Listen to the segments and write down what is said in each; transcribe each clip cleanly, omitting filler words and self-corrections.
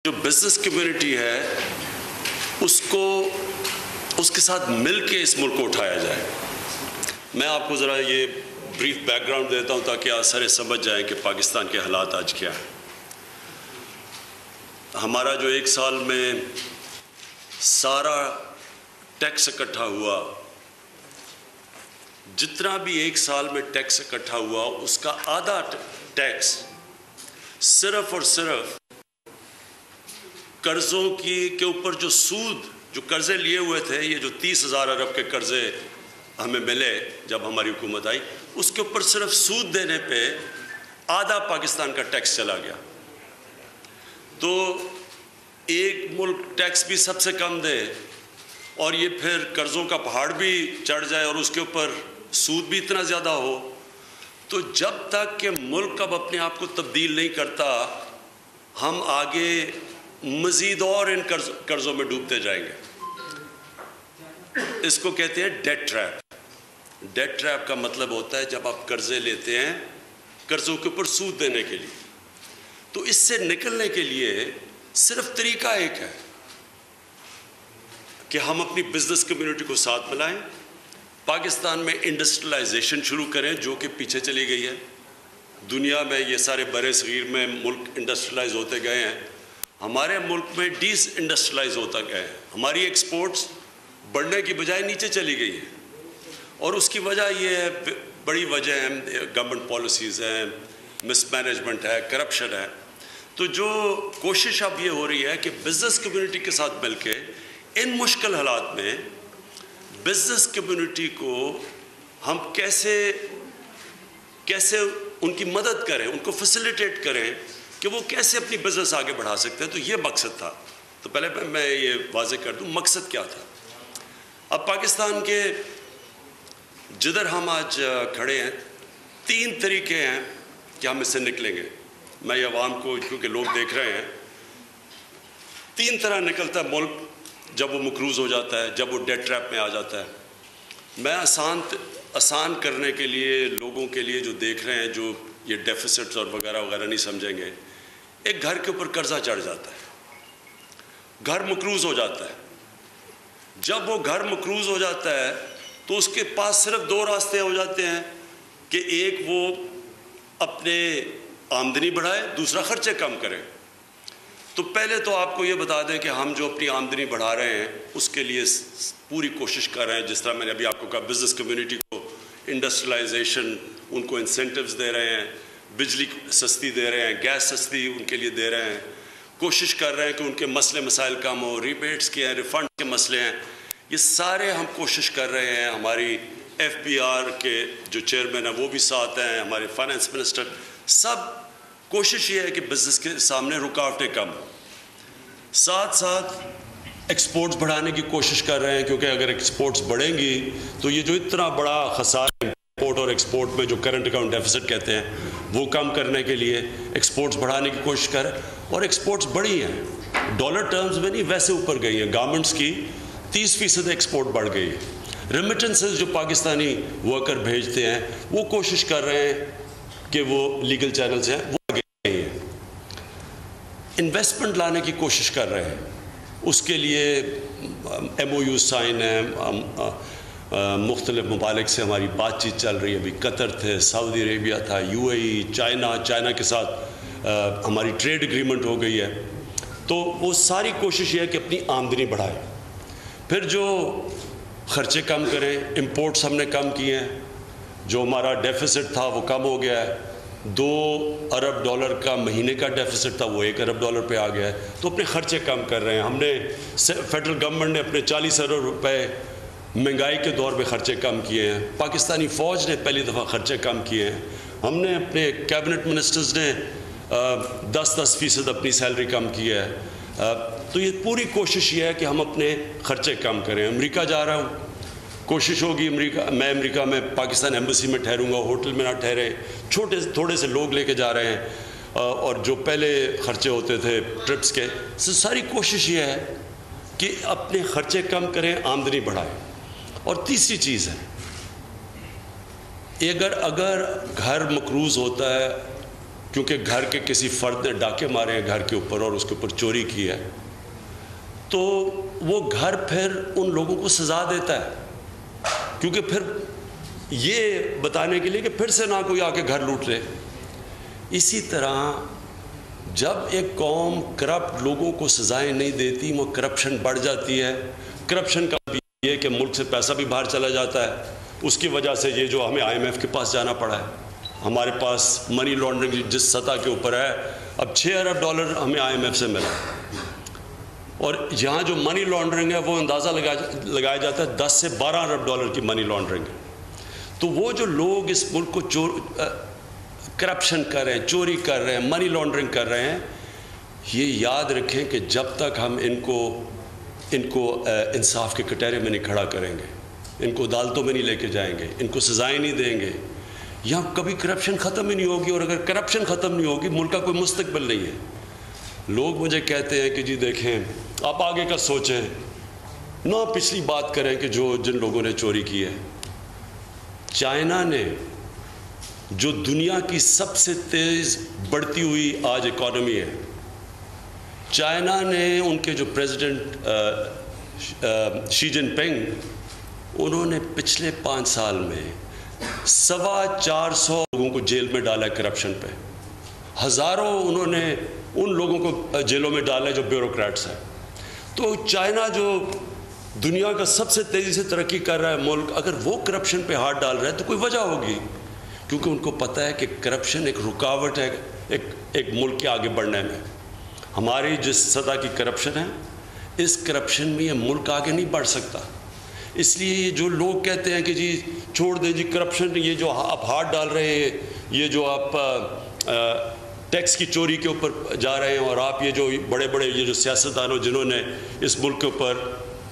جو business community ہے اس کے ساتھ مل کے اس ملک کو اٹھایا جائے۔ میں آپ کو ذرا یہ بریف بیک گراؤنڈ دیتا ہوں تاکہ آپ سارے سمجھ جائیں کہ پاکستان کے حالات آج کیا ہیں۔ ہمارا جو ایک سال میں سارا ٹیکس اکٹھا ہوا، جتنا بھی ایک سال میں ٹیکس اکٹھا ہوا اس کا آدھا ٹیکس صرف اور صرف قرضوں کے اوپر جو سود، جو قرضے لیے ہوئے تھے، یہ جو 30,000 ارب کے قرضے ہمیں ملے جب ہماری حکومت آئی، اس کے اوپر صرف سود دینے پہ آدھا پاکستان کا ٹیکس چلا گیا۔ تو ایک ملک ٹیکس بھی سب سے کم دے اور یہ پھر قرضوں کا پہاڑ بھی چڑھ جائے اور اس کے اوپر سود بھی اتنا زیادہ ہو، تو جب تک کہ ملک اب اپنے آپ کو تبدیل نہیں کرتا، ہم آگے مزید اور ان قرضوں میں ڈوبتے جائیں گے۔ اس کو کہتے ہیں ڈیٹ ٹریپ۔ ڈیٹ ٹریپ کا مطلب ہوتا ہے جب آپ قرضے لیتے ہیں قرضوں کے اوپر سود دینے کے لیے۔ تو اس سے نکلنے کے لیے صرف طریقہ ایک ہے کہ ہم اپنی بزنس کمیونٹی کو ساتھ ملائیں، پاکستان میں انڈسٹریلائزیشن شروع کریں جو کہ پیچھے چلی گئی ہے۔ دنیا میں یہ سارے برے صغیر میں ملک انڈسٹریلائز ہوتے گئے ہیں، ہمارے ملک میں ڈیس انڈسٹریلائز ہوتا گیا ہے۔ ہماری ایکسپورٹس بڑھنے کی بجائے نیچے چلی گئی ہے، اور اس کی وجہ یہ ہے، بڑی وجہ ہے، گورنمنٹ پالیسیز ہیں، مس مینجمنٹ ہے، کرپشن ہے۔ تو جو کوشش اب یہ ہو رہی ہے کہ بزنس کمیونٹی کے ساتھ مل کے ان مشکل حالات میں بزنس کمیونٹی کو ہم کیسے ان کی مدد کریں، ان کو فیسیلیٹیٹ کریں کہ وہ کیسے اپنی بزنس آگے بڑھا سکتے ہیں۔ تو یہ مقصد تھا۔ تو پہلے میں یہ واضح کر دوں مقصد کیا تھا۔ اب پاکستان کے جدھر ہم آج کھڑے ہیں، 3 طریقے ہیں کہ ہم اس سے نکلیں گے۔ میں یہ عوام کو، کیونکہ لوگ دیکھ رہے ہیں، 3 طرح نکلتا ہے ملک جب وہ مقروض ہو جاتا ہے، جب وہ ڈیٹ ٹریپ میں آ جاتا ہے۔ میں آسان کرنے کے لیے لوگوں کے لیے جو دیکھ رہے ہیں، جو یہ ڈیفیسٹس اور وغیرہ وغیرہ نہیں سمجھیں گے، ایک گھر کے اوپر قرضہ چڑھ جاتا ہے، گھر مقروض ہو جاتا ہے۔ جب وہ گھر مقروض ہو جاتا ہے تو اس کے پاس صرف 2 راستے ہو جاتے ہیں کہ ایک وہ اپنے آمدنی بڑھائے، دوسرا خرچے کم کرے۔ تو پہلے تو آپ کو یہ بتا دیں کہ ہم جو اپنی آمدنی بڑھا رہے ہیں اس کے لیے پوری کوشش کر رہے ہیں، جس طرح میں نے ابھی آپ کو کہا، بزنس کمیونٹی کو انڈسٹریلائزیشن، ان کو انسینٹیوز دے رہے ہیں، بجلی سستی دے رہے ہیں، گیس سستی ان کے لیے دے رہے ہیں، کوشش کر رہے ہیں کہ ان کے مسئلے مسائل کم ہو، ریبیٹس کے ہیں، ریفنڈ کے مسئلے ہیں، یہ سارے ہم کوشش کر رہے ہیں۔ ہماری FBR کے جو چیئرمین ہیں وہ بھی ساتھ ہیں، ہمارے فائنانس منسٹر، سب کوشش یہ ہے کہ بزنس کے سامنے رکاوٹیں کم ہوں۔ ساتھ ساتھ ایکسپورٹس بڑھانے کی کوشش کر رہے ہیں، کیونکہ اگر ایکسپورٹس بڑھیں گی تو یہ جو اتنا بڑا خسارہ امپورٹ اور ایکسپورٹ میں جو کرنٹ اکاؤنٹ ڈیفیسٹ کہتے ہیں، وہ کم کرنے کے لیے ایکسپورٹس بڑھانے کی کوشش کر رہے ہیں۔ اور ایکسپورٹس بڑھی ہیں، ڈالر ٹرمز میں نہیں، ویسے اوپر گئی ہیں۔ گارمنٹس کی 30% ایکسپورٹ بڑھ گئی ہے۔ ریمیٹنسز جو پاکستانی ورکر بھیجتے ہیں وہ کوشش کر رہے ہیں کہ وہ لیگل چینلز ہیں وہ آگے گئی ہیں۔ انویسٹمنٹ لانے کی کوشش کر رہے ہیں، اس کے لیے MOU سائن ہیں، مختلف ممالک سے ہماری بات چیت چل رہی ہے۔ ابھی قطر تھے، سعودی عربیہ تھا، UAE، چائنا کے ساتھ ہماری ٹریڈ ایگریمنٹ ہو گئی ہے۔ تو وہ ساری کوشش یہ ہے کہ اپنی آمدنی بڑھائیں، پھر جو خرچے کم کریں۔ امپورٹس ہم نے کم کیے ہیں، جو ہمارا ڈیفیسٹ تھا وہ کم ہو گیا ہے۔ $2 ارب کا مہینے کا ڈیفیسٹ تھا، وہ $1 ارب پہ آ گیا ہے۔ تو اپنے خرچے کم کر رہے ہیں۔ ہم نے فیڈرل گورنمنٹ نے اپنے 40 ارب روپے مہنگائی کے دور میں خرچے کم کیے ہیں۔ پاکستانی فوج نے پہلی دفعہ خرچے کم کیے ہیں۔ ہم نے اپنے کیبنٹ منسٹرز نے 10% اپنی سیلری کم کی ہے۔ تو یہ پوری کوشش یہ ہے کہ ہم اپنے خرچے کم کریں۔ امریکہ جا رہا ہوں، کوشش ہوگی میں امریکہ میں پاکستان ایمبیسی میں ٹھہروں گا، ہوٹل میں نہ ٹھہرے، تھوڑے سے لوگ لے کے جا رہے ہیں، اور جو پہلے خرچے ہوتے تھے ٹرپس کے، ساری کوشش یہ ہے کہ اپنے خرچے کم کریں، آمدنی بڑھائیں۔ اور تیسری چیز ہے، اگر گھر مقروض ہوتا ہے کیونکہ گھر کے کسی فرد نے ڈاکے مارے ہیں گھر کے اوپر اور اس کے اوپر چوری کی ہے، تو وہ گھر پھر ان لوگوں کو سزا دیتا ہے، کیونکہ پھر یہ بتانے کے لیے کہ پھر سے نہ کوئی آ کے گھر لوٹ لے۔ اسی طرح جب ایک قوم کرپٹ لوگوں کو سزائیں نہیں دیتی، وہ کرپشن بڑھ جاتی ہے۔ کرپشن کا بھی یہ کہ ملک سے پیسہ بھی باہر چلا جاتا ہے، اس کی وجہ سے یہ جو ہمیں IMF کے پاس جانا پڑا ہے، ہمارے پاس منی لانڈرنگ جس سطح کے اوپر ہے، اب $6 ارب ہمیں IMF سے ملا، اور یہاں جو منی لانڈرنگ ہے وہ اندازہ لگایا جاتا ہے 10 سے 12 ارب ڈالر کی منی لانڈرنگ ہے۔ تو وہ جو لوگ اس ملک کو کرپشن کر رہے ہیں، چوری کر رہے ہیں، منی لانڈرنگ کر رہے ہیں، یہ یاد رکھیں کہ جب تک ہم ان کو انصاف کے کٹہرے میں نہیں کھڑا کریں گے، ان کو عدالتوں میں نہیں لے کے جائیں گے، ان کو سزائیں نہیں دیں گے، یہاں کبھی کرپشن ختم ہی نہیں ہوگی، اور اگر کرپشن ختم نہیں ہوگی ملک کا کوئی مستقبل نہیں ہے۔ لوگ مجھے کہتے ہیں کہ جی دیکھیں آپ آگے کا سوچیں، نہ پچھلی بات کریں کہ جن لوگوں نے چوری کی ہے۔ چائنا نے جو دنیا کی سب سے تیز بڑھتی ہوئی آج اکانومی ہے، چائنا نے ان کے جو پریزیڈنٹ شی جن پنگ، انہوں نے پچھلے 5 سال میں 450 لوگوں کو جیل میں ڈالا ہے کرپشن پہ، ہزاروں انہوں نے ان لوگوں کو جیلوں میں ڈالا ہے جو بیوروکریٹس ہیں۔ تو چائنا جو دنیا کا سب سے تیزی سے ترقی کر رہا ہے ملک، اگر وہ کرپشن پہ ہاتھ ڈال رہا ہے تو کوئی وجہ ہوگی، کیونکہ ان کو پتہ ہے کہ کرپشن ایک رکاوٹ ہے ایک ملک کے آگے بڑھنے میں۔ ہماری جس سطح کی کرپشن ہے، اس کرپشن میں یہ ملک آگے نہیں بڑھ سکتا۔ اس لیے یہ جو لوگ کہتے ہیں کہ جی چھوڑ دیں جی کرپشن، یہ جو آپ ہاتھ ڈال رہے ہیں، یہ جو آپ ٹیکس کی چوری کے اوپر جا رہے ہیں، اور آپ یہ جو بڑے یہ جو سیاستدانوں جنہوں نے اس ملک کے اوپر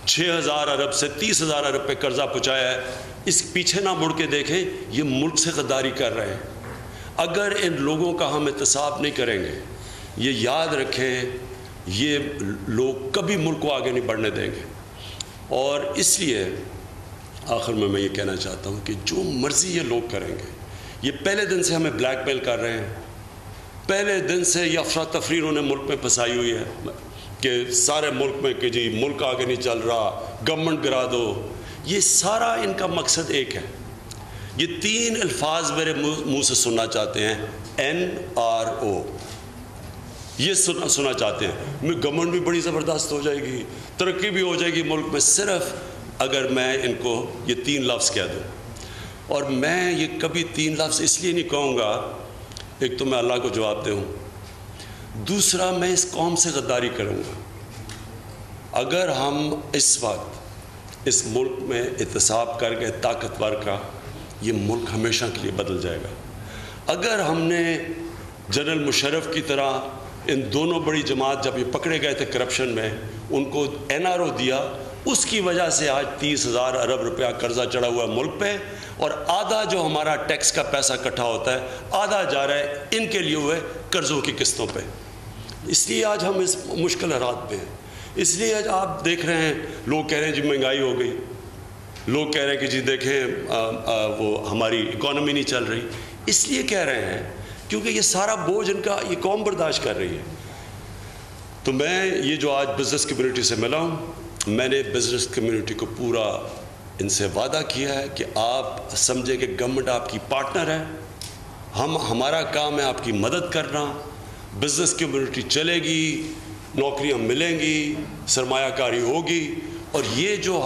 6,000 ارب سے 30,000 ارب پہ قرضہ پہنچایا ہے، اس پیچھے نہ مڑ کے دیکھیں، یہ ملک سے غداری کر رہے ہیں۔ اگر ان لوگوں کا ہم احتساب نہیں کریں گے، یہ یاد رکھیں، یہ لوگ کبھی ملک کو آگے نہیں بڑھنے دیں گے۔ اور اس لیے آخر میں یہ کہنا چاہتا ہوں کہ جو مرضی یہ لوگ کریں گے، یہ پہلے دن سے ہمیں بلیک میل کر رہے ہیں، پہلے دن سے یہ افراتفری انہوں نے ملک میں پھنسائی ہوئی ہے کہ سارے ملک میں کہ جی ملک آگے نہیں چل رہا، گورنمنٹ گرا دو۔ یہ سارا ان کا مقصد ایک ہے، یہ 3 الفاظ میرے منہ سے سننا چاہتے ہیں، NRO، یہ سننا چاہتے ہیں، گورنمنٹ بھی بڑی زبردست ہو جائے گی، ترقی بھی ہو جائے گی ملک میں، صرف اگر میں ان کو یہ 3 لفظ کہہ دوں۔ اور میں یہ کبھی 3 لفظ اس لیے نہیں کہوں گا، ایک تو میں اللہ کو جواب دوں، دوسرا میں اس قوم سے غداری کروں گا۔ اگر ہم اس وقت اس ملک میں احتساب کر گئے طاقتور کا، یہ ملک ہمیشہ کے لیے بدل جائے گا۔ اگر ہم نے جنرل مشرف کی طرح ان دونوں بڑی جماعت جب یہ پکڑے گئے تھے کرپشن میں، ان کو NRO دیا، اس کی وجہ سے آج 30,000 ارب روپیہ قرضہ چڑھا ہوا ہے ملک پہ، اور آدھا جو ہمارا ٹیکس کا پیسہ اکٹھا ہوتا ہے آدھا جا رہا ہے ان کے لیے ہوئے قرضوں کی قسطوں پہ۔ اس لیے آج ہم اس مشکل حالات میں ہیں۔ اس لیے آج آپ دیکھ رہے ہیں لوگ کہہ رہے ہیں جی مہنگائی ہو گئی، لوگ کہہ رہے ہیں کہ جی دیکھیں وہ ہماری اکانومی نہیں چل رہی۔ اس لیے کہہ رہے ہیں کیونکہ یہ سارا بوجھ ان کا یہ قوم برداشت کر رہی ہے۔ تو میں یہ جو آج بزنس کمیونٹی سے ملا ہوں، میں نے بزنس کمیونٹی کو پورا ان سے وعدہ کیا ہے کہ آپ سمجھیں کہ گورنمنٹ آپ کی پارٹنر ہے، ہمارا کام ہے آپ کی مدد کرنا، بزنس کمیونٹی چلے گی، نوکریاں ملیں گی، سرمایہ کاری ہوگی، اور یہ جو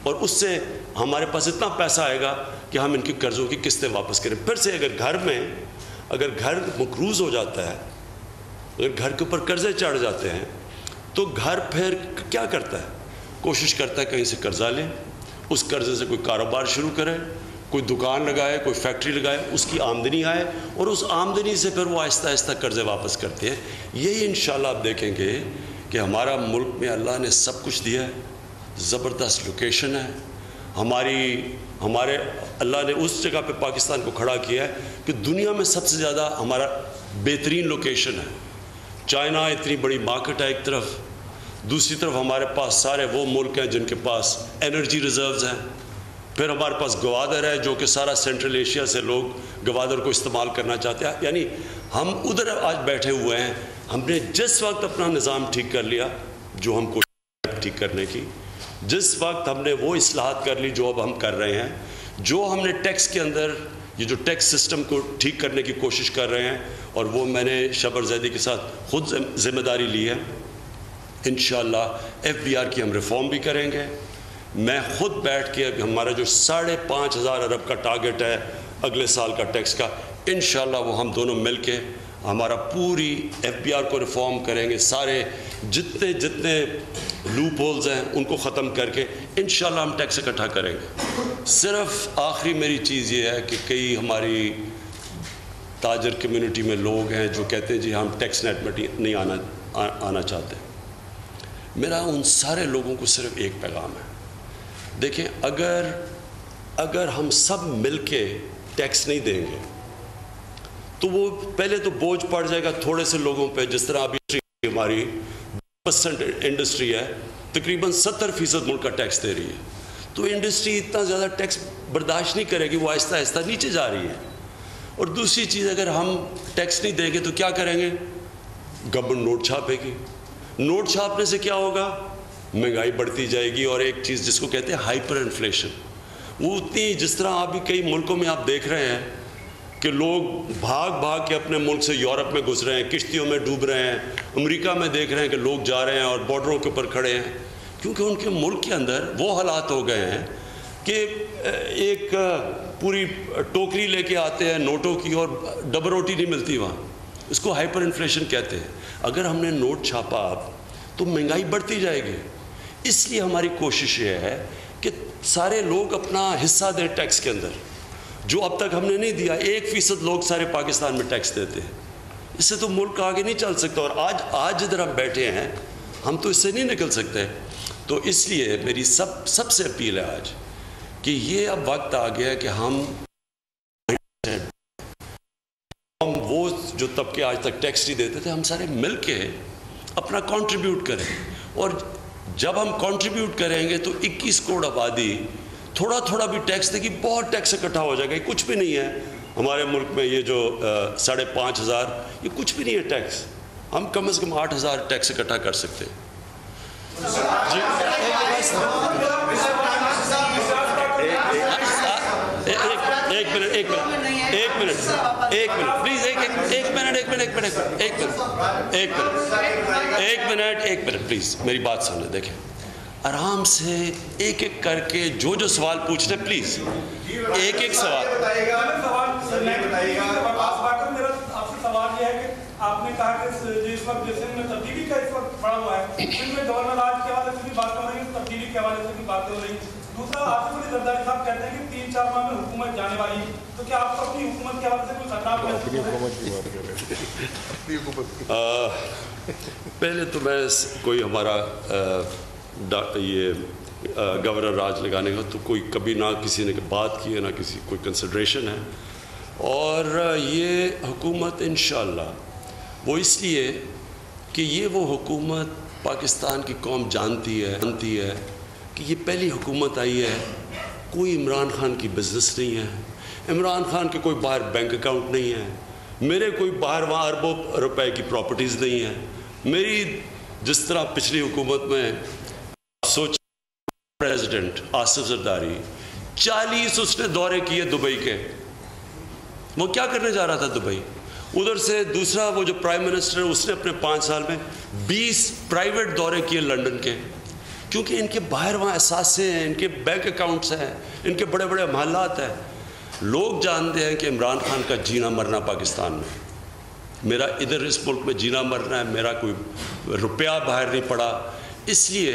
اور اس سے ہمارے پاس اتنا پیسہ آئے گا کہ ہم ان کی قرضوں کی قسطیں واپس کریں۔ پھر سے اگر گھر مقروض ہو جاتا ہے، اگر گھر کے اوپر قرضے چڑھ جاتے ہیں، تو گھر پھر کیا کرتا ہے؟ کوشش کرتا ہے کہیں سے قرضہ لے، اس قرضے سے کوئی کاروبار شروع کرے، کوئی دکان لگائے، کوئی فیکٹری لگائے، اس کی آمدنی آئے، اور اس آمدنی سے پھر وہ آہستہ آہستہ قرضے واپس کرتے ہیں۔ یہی انشاءاللہ آپ دیکھیں گے کہ ہمارا ملک میں اللہ نے سب کچھ دیا ہے، زبردست لوکیشن ہے ہمارے اللہ نے اس جگہ پہ پاکستان کو کھڑا کیا ہے کہ دنیا میں سب سے زیادہ ہمارا بہترین لوکیشن ہے۔ چائنا اتنی بڑی مارکیٹ ہے ایک طرف، دوسری طرف ہمارے پاس سارے وہ ملک ہیں جن کے پاس انرجی ریزروز ہیں، پھر ہمارے پاس گوادر ہے جو کہ سارا سینٹرل ایشیا سے لوگ گوادر کو استعمال کرنا چاہتے ہیں۔ یعنی ہم ادھر آج بیٹھے ہوئے ہیں. ہم نے جس وقت اپنا نظام ٹھیک کر لیا جو ہم کو ٹھیک کرنے کی, جس وقت ہم نے وہ اصلاحات کر لی جو اب ہم کر رہے ہیں, جو ہم نے ٹیکس کے اندر یہ جو ٹیکس سسٹم کو ٹھیک کرنے کی کوشش کر رہے ہیں, اور وہ میں نے شبر زیدی کے ساتھ خود ذمہ داری لی ہے. انشاءاللہ ایف بی آر کی ہم ریفارم بھی کریں گے. میں خود بیٹھ کے ہمارا جو 5,500 ارب کا ٹارگٹ ہے اگلے سال کا ٹیکس کا, انشاءاللہ وہ ہم دونوں مل کے ہمارا پوری ایف بی آر کو ریفارم کریں گے. سارے جتنے لوپ ہولز ہیں ان کو ختم کر کے انشاءاللہ ہم ٹیکس اکٹھا کریں گے. صرف آخری میری چیز یہ ہے کہ کئی ہماری تاجر کمیونٹی میں لوگ ہیں جو کہتے ہیں جی ہم ٹیکس نیٹ میں نہیں آنا چاہتے. میرا ان سارے لوگوں کو صرف ایک پیغام ہے, دیکھیں اگر ہم سب مل کے ٹیکس نہیں دیں گے تو وہ پہلے تو بوجھ پڑ جائے گا تھوڑے سے لوگوں پہ. جس طرح ابھی ہماری 10% انڈسٹری ہے, تقریباً 70% ملک کا ٹیکس دے رہی ہے, تو انڈسٹری اتنا زیادہ ٹیکس برداشت نہیں کرے گی, وہ آہستہ آہستہ نیچے جا رہی ہے. اور دوسری چیز, اگر ہم ٹیکس نہیں دیں گے تو کیا کریں گے, گورنمنٹ نوٹ چھاپے گی. نوٹ چھاپنے سے کیا ہوگا, مہنگائی بڑھتی جائے گی. اور ایک چیز جس کو کہتے ہیں ہائپر انفلیشن, وہ اتنی, جس طرح ابھی کئی ملکوں میں آپ دیکھ رہے ہیں کہ لوگ بھاگ کے اپنے ملک سے یورپ میں گھس رہے ہیں, کشتیوں میں ڈوب رہے ہیں. امریکہ میں دیکھ رہے ہیں کہ لوگ جا رہے ہیں اور بارڈروں کے اوپر کھڑے ہیں, کیونکہ ان کے ملک کے اندر وہ حالات ہو گئے ہیں کہ ایک پوری ٹوکری لے کے آتے ہیں نوٹوں کی اور ڈبل روٹی نہیں ملتی وہاں. اس کو ہائپر انفلیشن کہتے ہیں. اگر ہم نے نوٹ چھاپا تو مہنگائی بڑھتی جائے گی. اس لیے ہماری کوشش یہ ہے کہ سارے لوگ اپنا حصہ دیں ٹیکس کے اندر, جو اب تک ہم نے نہیں دیا. 1% لوگ سارے پاکستان میں ٹیکس دیتے ہیں. اس سے تو ملک آگے نہیں چل سکتا. اور آج جدھر ہم بیٹھے ہیں ہم تو اس سے نہیں نکل سکتے. تو اس لیے میری سب سے اپیل ہے آج کہ یہ اب وقت آ گیا ہے کہ ہم وہ جو طبقے آج تک ٹیکس نہیں دیتے تھے, ہم سارے مل کے اپنا کنٹریبیوٹ کریں. اور جب ہم کنٹریبیوٹ کریں گے تو 21 کروڑ آبادی تھوڑا تھوڑا بھی ٹیکس دے گی, بہت ٹیکس اکٹھا ہو جائے گا. یہ کچھ بھی نہیں ہے ہمارے ملک میں, یہ جو 5,500 یہ کچھ بھی نہیں ہے ٹیکس. ہم کم از کم 8,000 ٹیکس اکٹھا کر سکتے ہیں. ایک منٹ پلیز میری بات سنیں. دیکھیں آرام سے ایک کر کے جو سوال پوچھ رہے پلیز ایک سوال. سوال یہ ہے کہ آپ نے کہا کہ اس وقت جیسے میں تبدیلی کا اس وقت پڑا ہوا ہے, ان میں گورنر آج کے حوالے سے بھی بات ہو رہی ہے, تبدیلی کے حوالے سے بھی بات ہو رہی ہے. دوسرا آصف علی زرداری صاحب کہتے ہیں کہ 3-4 ماہ میں حکومت جانے والی ہے, تو کیا آپ کو اپنی حکومت کے حوالے سے کوئی خطرات محسوس؟ پہلے تو میں کوئی ہمارا یہ گورنر راج لگانے کا تو کوئی کبھی نہ کسی نے بات کی ہے, نہ کسی کوئی کنسیڈریشن ہے. اور یہ حکومت انشاءاللہ وہ اس لیے کہ یہ وہ حکومت پاکستان کی قوم جانتی ہے کہ یہ پہلی حکومت آئی ہے, کوئی عمران خان کی بزنس نہیں ہے, عمران خان کے کوئی باہر بینک اکاؤنٹ نہیں ہے, میرے کوئی باہر وہاں اربوں روپے کی پراپرٹیز نہیں ہیں. میری جس طرح پچھلی حکومت میں سوچ پریزیڈنٹ آصف زرداری 40 اس نے دورے کیے دبئی کے. وہ کیا کرنے جا رہا تھا دبئی؟ ادھر سے دوسرا وہ جو پرائم منسٹر ہے اس نے اپنے 5 سال میں 20 پرائیویٹ دورے کیے لنڈن کے, کیونکہ ان کے باہر وہاں اثاثے ہیں, ان کے بینک اکاؤنٹس ہیں, ان کے بڑے بڑے محلات ہیں. لوگ جانتے ہیں کہ عمران خان کا جینا مرنا پاکستان میں, میرا ادھر اس ملک میں جینا مرنا ہے, میرا کوئی روپیہ باہر نہیں پڑا. اس لیے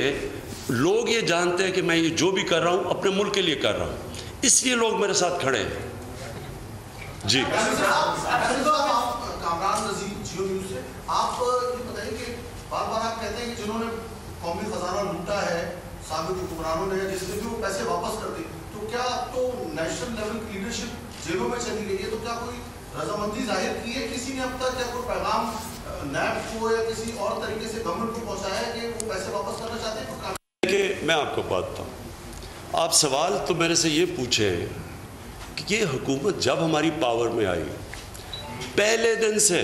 لوگ یہ جانتے ہیں کہ میں یہ جو بھی کر رہا ہوں اپنے ملک کے لیے کر رہا ہوں, اس لیے لوگ میرے ساتھ کھڑے ہیں. جی کامران نذیر جیو نیوز سے آپ یہ بتائیے کہ بار بار آپ کہتے ہیں کہ جنہوں نے قومی خزانہ لوٹا ہے سابق حکمرانوں نے, جس میں بھی وہ پیسے واپس کر دیں, تو کیا تو نیشنل لیول کی لیڈرشپ جیلوں میں چلی گئی ہے, تو کیا کوئی رضامندی ظاہر کی ہے کسی نے اب تک, کیا کوئی پیغام نیب کو یا کسی اور طریقے سے گورنمنٹ کو پہنچایا ہے کہ وہ پیسے واپس کرنا چاہتے ہیں؟ دیکھیے میں آپ کو بات بتاؤں, آپ سوال تو میرے سے یہ پوچھیں کہ یہ حکومت جب ہماری پاور میں آئی پہلے دن سے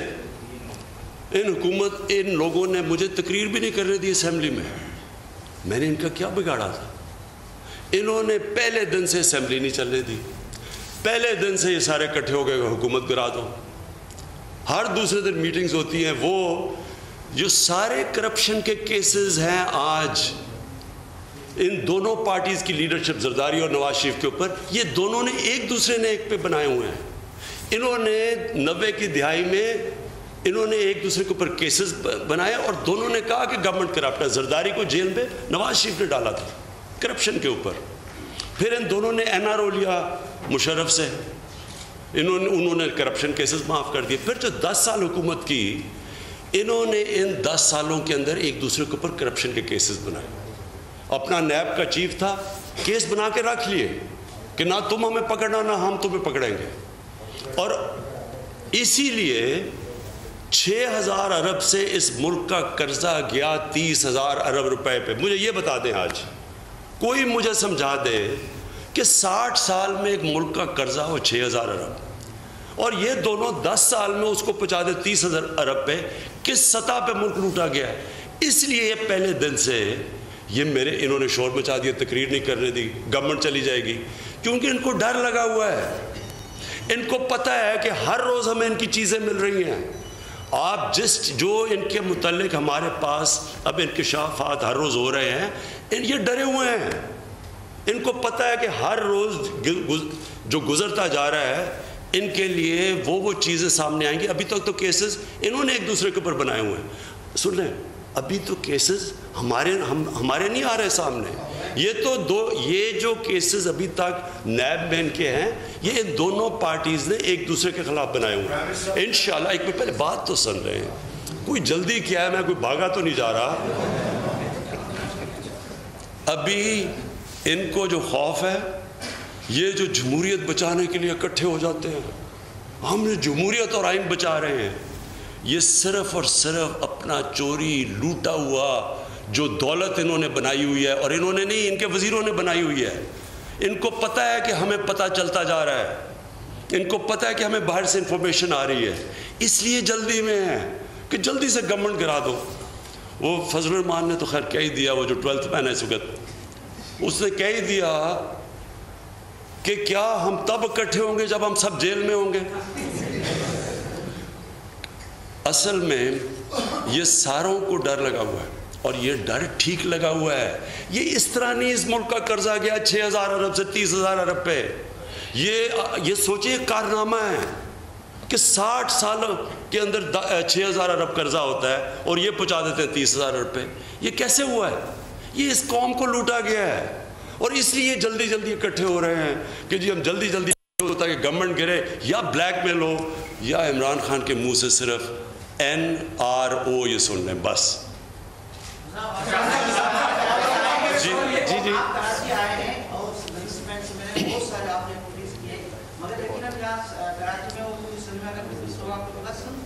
ان لوگوں نے مجھے تقریر بھی نہیں کرنے دی اسمبلی میں نے ان کا کیا بگاڑا تھا؟ انہوں نے پہلے دن سے اسمبلی نہیں چلنے دی، پہلے دن سے یہ سارے اکٹھے ہو گئے حکومت گرا دو، ہر دوسرے دن میٹنگز ہوتی ہیں۔ وہ جو سارے کرپشن کے کیسز ہیں آج ان دونوں پارٹیز کی لیڈرشپ زرداری اور نواز شریف کے اوپر، یہ دونوں نے ایک دوسرے نے ایک پہ بنائے ہوئے ہیں۔ انہوں نے 90 کی دہائی میں انہوں نے ایک دوسرے کے اوپر کیسز بنائے اور دونوں نے کہا کہ گورنمنٹ کرپٹ ہے۔ زرداری کو جیل میں نواز شریف نے ڈالا تھا کرپشن کے اوپر۔ پھر ان دونوں نے NRO لیا مشرف سے، انہوں نے کرپشن کیسز معاف کر دیے۔ پھر جو 10 سال حکومت کی، انہوں نے ان 10 سالوں کے اندر ایک دوسرے کے اوپر کرپشن کے کیسز بنائے۔ اپنا نیب کا چیف تھا، کیس بنا کے رکھ لیے کہ نہ تم ہمیں پکڑنا نہ ہم تمہیں پکڑیں گے، اور اسی لیے 6,000 ارب سے اس ملک کا قرضہ گیا 30,000 ارب روپے پہ۔ مجھے یہ بتا دیں، آج کوئی مجھے سمجھا دے کہ 60 سال میں ایک ملک کا قرضہ ہو 6,000 ارب، اور یہ دونوں 10 سال میں اس کو پہنچا دے 30,000 ارب پہ، کس سطح پہ ملک لوٹا گیا ہے۔ اس لیے پہلے دن سے انہوں نے شور مچا دیا، تقریر نہیں کرنے دی، گورنمنٹ چلی جائے گی، کیونکہ ان کو ڈر لگا ہوا ہے۔ ان کو پتہ ہے کہ ہر روز ہمیں ان کی چیزیں مل رہی ہیں۔ آپ جو ان کے متعلق ہمارے پاس اب انکشافات ہر روز ہو رہے ہیں، یہ ڈرے ہوئے ہیں۔ ان کو پتہ ہے کہ ہر روز جو گزرتا جا رہا ہے ان کے لیے وہ چیزیں سامنے آئیں گی۔ ابھی تک تو کیسز انہوں نے ایک دوسرے کے اوپر بنائے ہوئے ہیں۔ سن لیں، ابھی تو کیسز ہمارے نہیں آ رہے سامنے۔ یہ جو کیسز ابھی تک نیب میں ان کے ہیں، یہ ان دونوں پارٹیز نے ایک دوسرے کے خلاف بنائے ہوئے ہیں۔ انشاءاللہ ایک پہلے بات تو سن رہے ہیں، کوئی جلدی کیا ہے، میں کوئی بھاگا تو نہیں جا رہا۔ ابھی ان کو جو خوف ہے، یہ جو جمہوریت بچانے کے لیے اکٹھے ہو جاتے ہیں، ہم نے جمہوریت اور آئین بچا رہے ہیں، یہ صرف اور صرف اپنا چوری لوٹا ہوا جو دولت انہوں نے بنائی ہوئی ہے، اور انہوں نے نہیں، ان کے وزیروں نے بنائی ہوئی ہے۔ ان کو پتہ ہے کہ ہمیں پتہ چلتا جا رہا ہے، ان کو پتہ ہے کہ ہمیں باہر سے انفارمیشن آ رہی ہے، اس لیے جلدی میں ہے کہ جلدی سے گورنمنٹ گرا دو۔ وہ فضل الرحمان نے تو خیر کہہ ہی دیا، وہ جو 12th مین ہے اس وقت، اس نے کہہ ہی دیا کہ کیا ہم تب اکٹھے ہوں گے جب ہم سب جیل میں ہوں گے۔ اصل میں یہ ساروں کو ڈر لگا ہوا ہے، اور یہ ڈر ٹھیک لگا ہوا ہے۔ یہ اس طرح نہیں اس ملک کا قرضہ گیا 6,000 ارب سے 30,000 ارب پہ۔ یہ سوچیں کارنامہ ہے کہ 60 سال کے اندر 6,000 ارب قرضہ ہوتا ہے اور یہ پہنچا دیتے ہیں 30,000 ارب پہ۔ یہ کیسے ہوا ہے؟ یہ اس قوم کو لوٹا گیا ہے، اور اس لیے جلدی جلدی اکٹھے ہو رہے ہیں کہ جی ہم جلدی جلدی ہوتا کہ گورنمنٹ گرے، یا بلیک میل ہو، یا عمران خان کے منہ سے صرف NRO یہ سن لیں بس۔ جی جی جی کراچی آئے ہیں اور بہت سارے آپ نے پولیس کیے، مگر لیکن اب کراچی میں وہ سلم اگر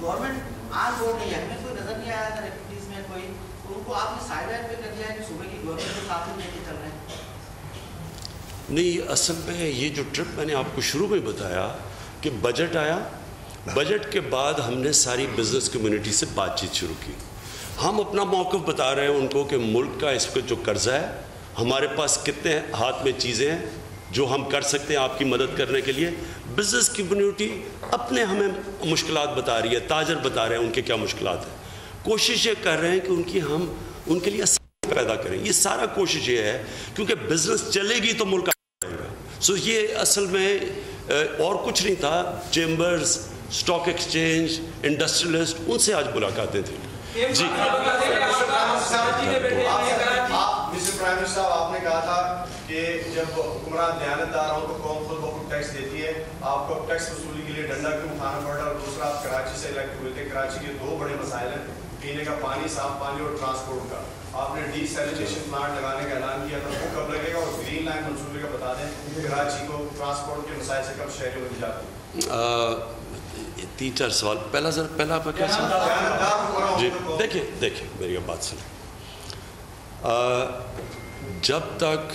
گورنمنٹ آن بورڈ نہیں ہے، ہمیں کوئی نظر نہیں آیا تھا ریفیوجیز میں کوئی، ان کو آپ نے سائڈ لائن پہ کر دیا ہے کہ صوبے کی گورنمنٹ کے ساتھ لے کے چل رہے ہیں۔ نہیں، اصل میں یہ جو ٹرپ میں نے آپ کو شروع میں بتایا کہ بجٹ آیا، بجٹ کے بعد ہم نے ساری بزنس کمیونٹی سے بات چیت شروع کی۔ ہم اپنا موقف بتا رہے ہیں ان کو کہ ملک کا اس وقت جو قرضہ ہے، ہمارے پاس کتنے ہاتھ میں چیزیں ہیں جو ہم کر سکتے ہیں آپ کی مدد کرنے کے لیے۔ بزنس کمیونٹی اپنے ہمیں مشکلات بتا رہی ہے، تاجر بتا رہے ہیں ان کے کیا مشکلات ہیں، کوشش یہ کر رہے ہیں کہ ہم ان کے لیے پیدا کریں۔ یہ سارا کوشش یہ ہے کیونکہ بزنس چلے گی تو ملک آئے گا۔ سو یہ اصل میں اور کچھ نہیں تھا، چیمبرز، اسٹاک ایکسچینج، انڈسٹریلسٹ، ان سے آج ملاقاتیں تھیں۔ جی مسٹر پرائم منسٹر صاحب، آپ نے کہا تھا کہ جب حکمران دیانتدار ہو تو قوم خود بخود ٹیکس دیتی ہے، آپ کو ٹیکس وصولی کے لیے ڈنڈا کیوں اٹھانا پڑ رہا ہے؟ اور دوسرا، آپ کراچی سے الیکٹ ہوئے تھے، کراچی کے 2 بڑے مسائل ہیں، پینے کا پانی، صاف پانی اور ٹرانسپورٹ کا۔ آپ نے ڈی سیلینیشن پلانٹ لگانے کا اعلان کیا تھا، وہ کب لگے گا؟ اور گرین لائن منصوبے کا بتا دیں، کراچی کو ٹرانسپورٹ کے مسائل سے کب شہریوں کو نجات دی؟ 3-4 سوال۔ پہلا آپ کا کیا سوال؟ جی دیکھیں میری اب بات سنیں۔ جب تک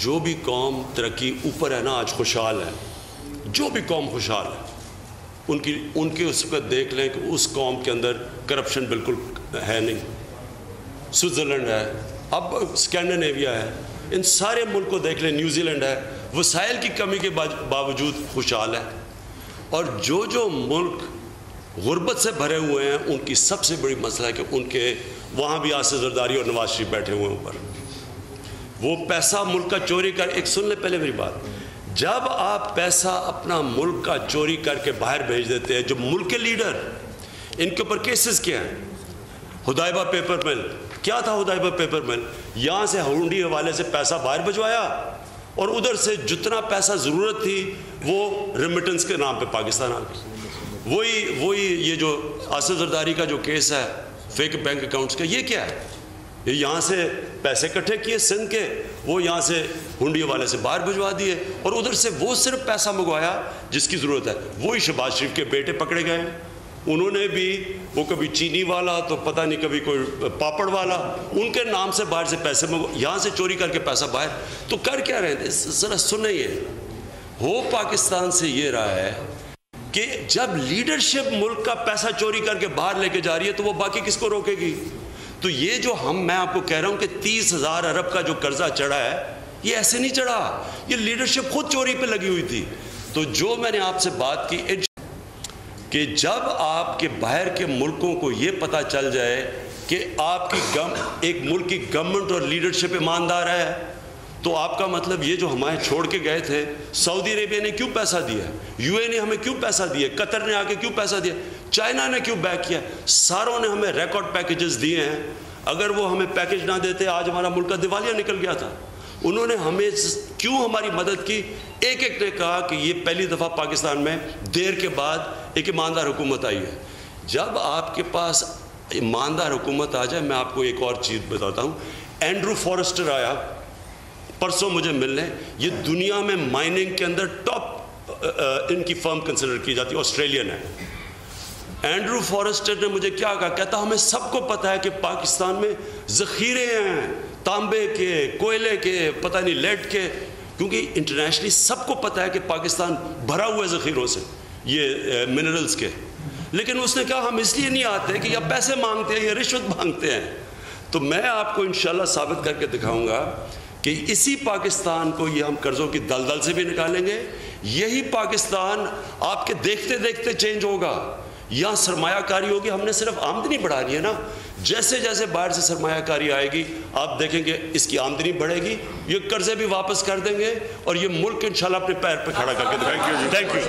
جو بھی قوم ترقی اوپر ہے نا، آج خوشحال ہے، جو بھی قوم خوشحال ہے، ان کی اس وقت دیکھ لیں کہ اس قوم کے اندر کرپشن بالکل ہے نہیں. سوئٹزرلینڈ ہے, اب اسکینڈینیویا ہے, ان سارے ملک کو دیکھ لیں, نیوزی لینڈ ہے, وسائل کی کمی کے باوجود خوشحال ہے. اور جو ملک غربت سے بھرے ہوئے ہیں ان کی سب سے بڑی مسئلہ ہے کہ ان کے وہاں بھی آصف زرداری اور نواز شریف بیٹھے ہوئے ہیں اوپر. وہ پیسہ ملک کا چوری کر, ایک سن لیں پہلے میری بات, جب آپ پیسہ اپنا ملک کا چوری کر کے باہر بھیج دیتے ہیں, جو ملک کے لیڈر, ان کے اوپر کیسز کیا ہیں. حدائبہ پیپر مل, کیا تھا حدائبہ پیپر مل؟ یہاں سے ہونڈی حوالے سے پیسہ باہر بھجوایا اور ادھر سے جتنا پیسہ ضرورت تھی وہ ریمیٹنس کے نام پہ پاکستان آ گئی. وہی یہ جو آصف زرداری کا جو کیس ہے فیک بینک اکاؤنٹس کا, یہ کیا ہے؟ یہ یہاں سے پیسے اکٹھے کیے سندھ کے, وہ یہاں سے ہنڈی والے سے باہر بھجوا دیے اور ادھر سے وہ صرف پیسہ منگوایا جس کی ضرورت ہے. وہی شہباز شریف کے بیٹے پکڑے گئے, انہوں نے بھی, وہ کبھی چینی والا تو پتہ نہیں کبھی کوئی پاپڑ والا, ان کے نام سے باہر سے پیسے یہاں سے چوری کر کے پیسہ باہر. تو کر کیا رہے تھے ذرا سنیں, یہ ہو پاکستان سے یہ رہا ہے کہ جب لیڈرشپ ملک کا پیسہ چوری کر کے باہر لے کے جا رہی ہے تو وہ باقی کس کو روکے گی؟ تو یہ جو میں آپ کو کہہ رہا ہوں کہ 30,000 ارب کا جو قرضہ چڑھا ہے, یہ ایسے نہیں چڑھا, یہ لیڈرشپ خود چوری پہ لگی ہوئی تھی. تو جو میں نے آپ سے بات کی کہ جب آپ کے باہر کے ملکوں کو یہ پتہ چل جائے کہ آپ کی ایک ملک کی گورنمنٹ اور لیڈرشپ ایماندار ہے, تو آپ کا مطلب یہ جو ہمارے چھوڑ کے گئے تھے, سعودی عربیہ نے کیوں پیسہ دیا, یو اے نے ہمیں کیوں پیسہ دیا, قطر نے آ کے کیوں پیسہ دیا, چائنا نے کیوں بیک کیا, ساروں نے ہمیں ریکارڈ پیکیجز دیے ہیں. اگر وہ ہمیں پیکیج نہ دیتے آج ہمارا ملک کا دیوالیہ نکل گیا تھا. انہوں نے ہمیں کیوں ہماری مدد کی. ایک نے کہا کہ یہ پہلی دفعہ پاکستان میں دیر کے بعد ایک ایماندار حکومت آئی ہے. جب آپ کے پاس ایماندار حکومت آ جائے, میں آپ کو ایک اور چیز بتاتا ہوں. اینڈرو فارسٹر آیا پرسوں مجھے ملنے, یہ دنیا میں مائننگ کے اندر ٹاپ ان کی فرم کنسیڈر کی جاتی ہے, آسٹریلین ہے. اینڈرو فارسٹر نے مجھے کیا کہا, کہتا ہمیں سب کو پتہ ہے کہ پاکستان میں ذخیرے ہیں تانبے کے, کوئلے کے, پتہ نہیں لیڈ کے, کیونکہ انٹرنیشنلی سب کو پتہ ہے کہ پاکستان بھرا ہوا ہے ذخیروں سے, یہ منرلز کے. لیکن اس نے کہا ہم اس لیے نہیں آتے کہ یا پیسے مانگتے ہیں یا رشوت مانگتے ہیں. تو میں آپ کو انشاءاللہ ثابت کر کے دکھاؤں گا کہ اسی پاکستان کو یہ ہم قرضوں کی دلدل سے بھی نکالیں گے. یہی پاکستان آپ کے دیکھتے دیکھتے چینج ہوگا. یہاں سرمایہ کاری ہوگی, ہم نے صرف آمدنی بڑھانی ہے نا. جیسے جیسے باہر سے سرمایہ کاری آئے گی آپ دیکھیں گے اس کی آمدنی بڑھے گی, یہ قرضے بھی واپس کر دیں گے اور یہ ملک انشاءاللہ اپنے پیر پہ کھڑا کر کے دکھائیں گے. Thank you.